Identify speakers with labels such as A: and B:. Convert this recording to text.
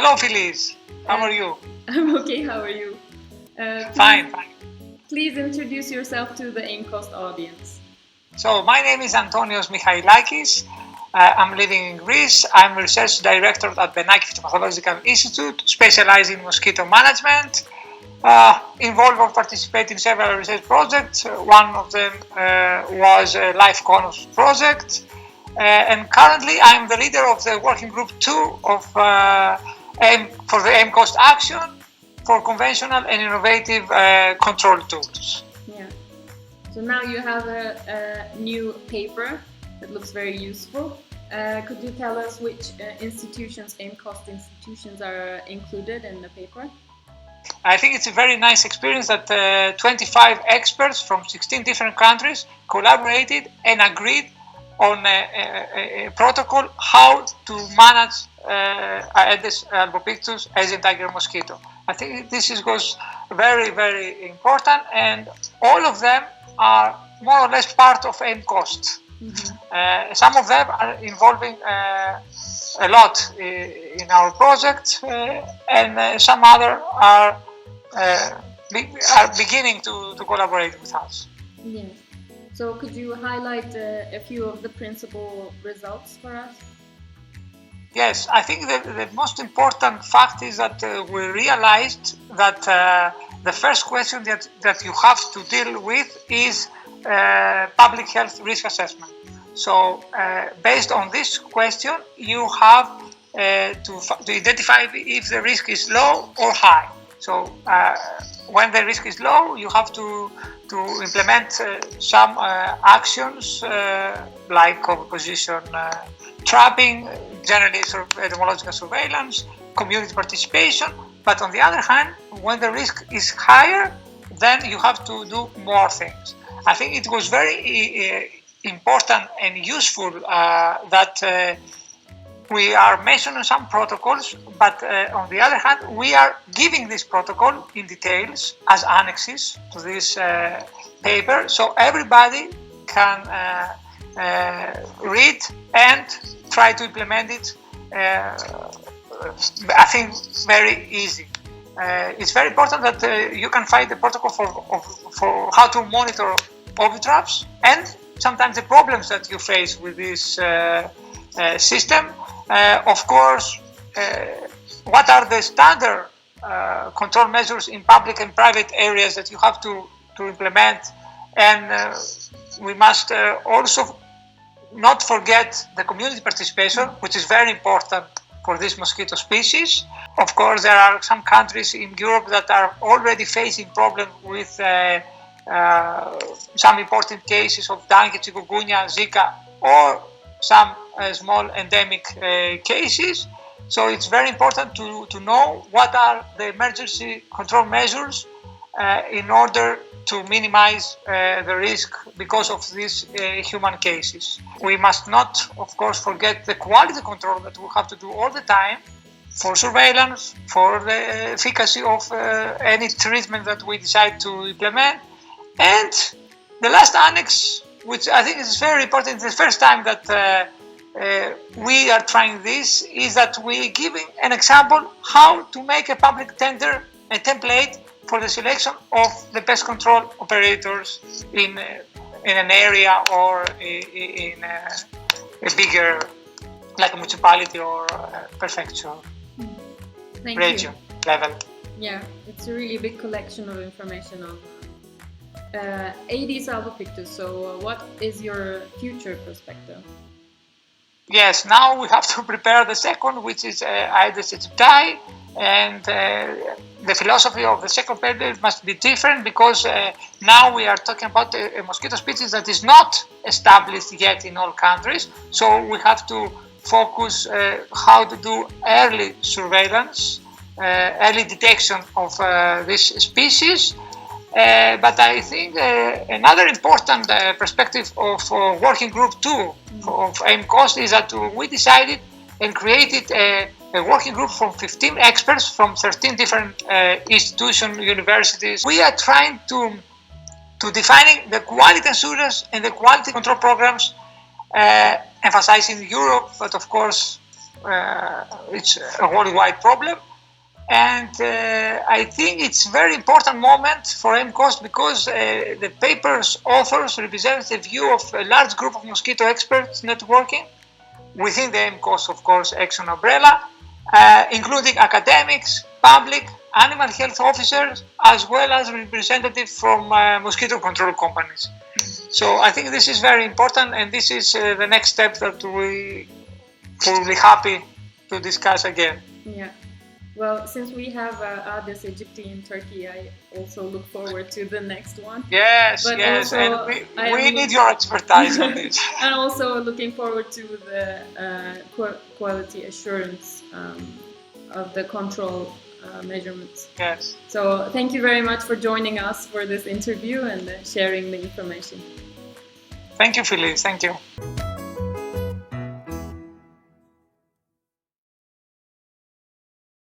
A: Hello, Filiz. How are you?
B: I'm okay. How are you?
A: Fine.
B: Please introduce yourself to the AIMCOST audience.
A: So, my name is Antonios Michaelakis. I'm living in Greece. I'm research director at Benaki Phytopathological Institute, specializing in mosquito management. Involved or participated in several research projects. One of them was a Life Conus project. And currently, I'm the leader of the working group 2 of for the AIMCOST action for conventional and innovative control tools.
B: Yeah. So now you have a new paper that looks very useful. Could you tell us which institutions, AIMCOST institutions, are included in the paper?
A: I think it's a very nice experience that 25 experts from 16 different countries collaborated and agreed on a protocol how to manage Aedes albopictus, Asian tiger mosquito. I think this goes very, very important, and all of them are more or less part of AIMCOST. Mm-hmm. Some of them are involving a lot in our project, and some other are beginning to collaborate with us.
B: Yes. So could you highlight a few of the principal results for us?
A: Yes, I think the most important fact is that we realized that the first question that you have to deal with is public health risk assessment. So based on this question, you have to identify if the risk is low or high. So when the risk is low, you have to implement some actions like composition trapping, generally epidemiological surveillance, community participation. But on the other hand, when the risk is higher, then you have to do more things. I think it was very important and useful that we are mentioning some protocols, but on the other hand, we are giving this protocol in details as annexes to this paper, so everybody can read and try to implement it. I think very easy. It's very important that you can find the protocol for how to monitor ovitraps and sometimes the problems that you face with this system. Of course, what are the standard control measures in public and private areas that you have to implement, and we must also not forget the community participation, which is very important for this mosquito species. Of course, there are some countries in Europe that are already facing problems with some important cases of dengue, chikungunya, Zika, or some small endemic cases. So it's very important to know what are the emergency control measures in order to minimize the risk because of these human cases. We must not, of course, forget the quality control that we have to do all the time for surveillance, for the efficacy of any treatment that we decide to implement. And the last annex, which I think is very important, it's the first time that we are trying this, is that we giving an example how to make a public tender, a template for the selection of the pest control operators in an area or in a bigger, like a municipality or a prefecture region level.
B: Yeah, it's a really big collection of information on Aedes albopictus. So what is your future perspective?
A: Yes, now we have to prepare the second, which is Aedes aegypti, and the philosophy of the second period must be different because now we are talking about a mosquito species that is not established yet in all countries. So we have to focus how to do early surveillance, early detection of this species. But I think another important perspective of working group 2 of AIMCOST is that we decided and created a working group from 15 experts from 13 different institutions, universities. We are trying to defining the quality assurance and the quality control programs, emphasizing Europe, but of course it's a worldwide problem. And I think it's a very important moment for MCOST because the paper's authors represent the view of a large group of mosquito experts networking within the MCOST, of course, Action umbrella, including academics, public, animal health officers, as well as representatives from mosquito control companies. So I think this is very important, and this is the next step that we will be happy to discuss again.
B: Yeah. Well, since we have Aedes aegypti in Turkey, I also look forward to the next one.
A: Yes,
B: but
A: yes,
B: also,
A: and we need your expertise on this.
B: And also looking forward to the quality assurance of the control measurements.
A: Yes.
B: So thank you very much for joining us for this interview and sharing the information.
A: Thank you, Filiz. Thank you.